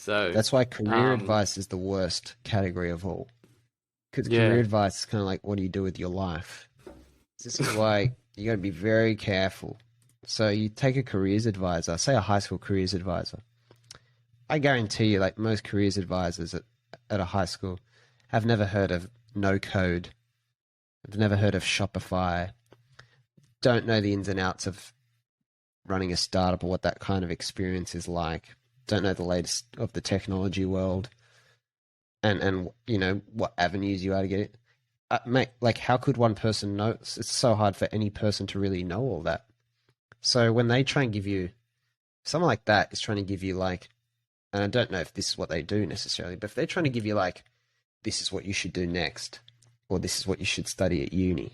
So, That's why career um, advice is the worst category of all. Because career yeah, advice is kind of like, what do you do with your life? This is why you got to be very careful. So you take a careers advisor, say a high school careers advisor. I guarantee you, like most careers advisors at a high school, have never heard of no code, have never heard of Shopify, don't know the ins and outs of running a startup or what that kind of experience is like, don't know the latest of the technology world, and you know what avenues you are to get it. Mate, like how could one person know? It's so hard for any person to really know all that. So when they try and give you someone like that is trying to give you like, and I don't know if this is what they do necessarily, but if they're trying to give you like, this is what you should do next, or this is what you should study at uni,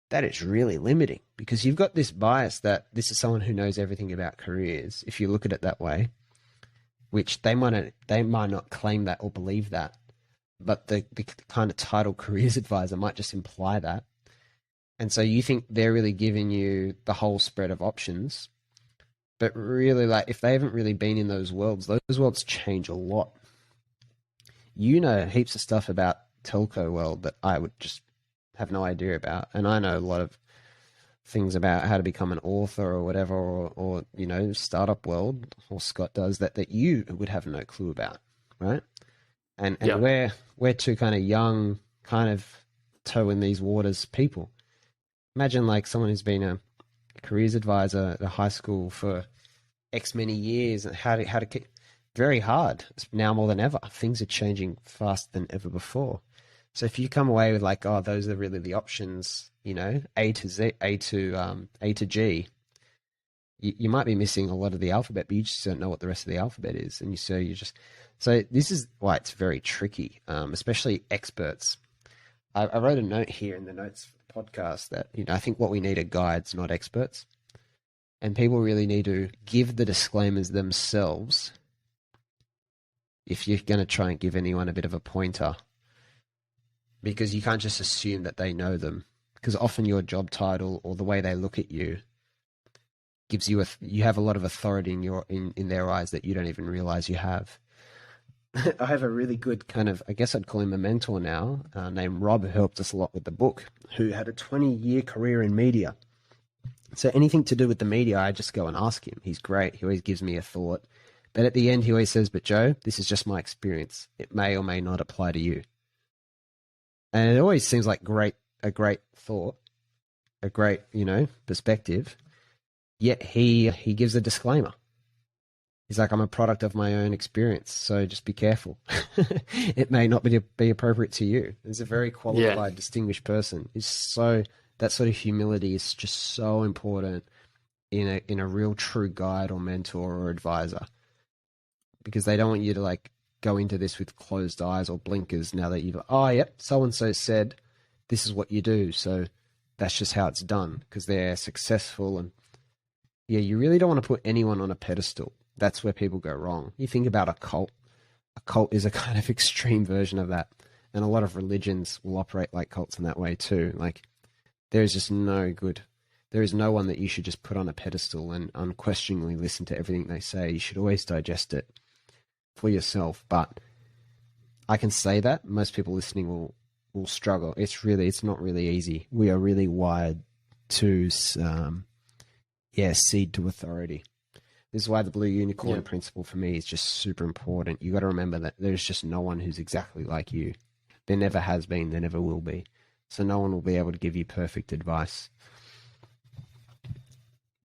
that is really limiting because you've got this bias that this is someone who knows everything about careers. If you look at it that way, which they might not claim that or believe that, but the kind of title careers advisor might just imply that. And so you think they're really giving you the whole spread of options, but really, like, if they haven't really been in those worlds change a lot. You know heaps of stuff about telco world that I would just have no idea about, and I know a lot of things about how to become an author or whatever, or you know, startup world, or Scott does that you would have no clue about, right? And yeah, we're two kind of young, kind of toe in these waters people. Imagine like someone who's been a careers advisor at a high school for X many years, and how to keep very hard. It's now more than ever. Things are changing faster than ever before. So if you come away with like, oh, those are really the options, you know, A to Z, A to G, you might be missing a lot of the alphabet, but you just don't know what the rest of the alphabet is, and so this is why it's very tricky, especially experts. I wrote a note here in the notes for the podcast that I think what we need are guides, not experts, and people really need to give the disclaimers themselves if you're going to try and give anyone a bit of a pointer, because you can't just assume that they know them, because often your job title or the way they look at you gives you have a lot of authority in their eyes that you don't even realize you have. I have a really good kind of, I guess I'd call him a mentor now, named Rob, who helped us a lot with the book, who had a 20-year career in media. So anything to do with the media, I just go and ask him. He's great. He always gives me a thought. But at the end, he always says, but Joe, this is just my experience. It may or may not apply to you. And it always seems like a great thought, a great, perspective. Yet he gives a disclaimer. He's like, I'm a product of my own experience, so just be careful. It may not be appropriate to you. He's a very yeah, qualified, distinguished person. That sort of humility is just so important in a real true guide or mentor or advisor, because they don't want you to like go into this with closed eyes or blinkers. Now that you've, oh yep, so and so said this is what you do, so that's just how it's done because they're successful. And yeah, you really don't want to put anyone on a pedestal. That's where people go wrong. You think about a cult. A cult is a kind of extreme version of that. And a lot of religions will operate like cults in that way too. Like, there is just no good. There is no one that you should just put on a pedestal and unquestioningly listen to everything they say. You should always digest it for yourself. But I can say that most people listening will struggle. It's not really easy. We are really wired to, cede to authority. This is why the blue unicorn yeah, principle for me is just super important. You got to remember that there's just no one who's exactly like you. There never has been, there never will be. So no one will be able to give you perfect advice.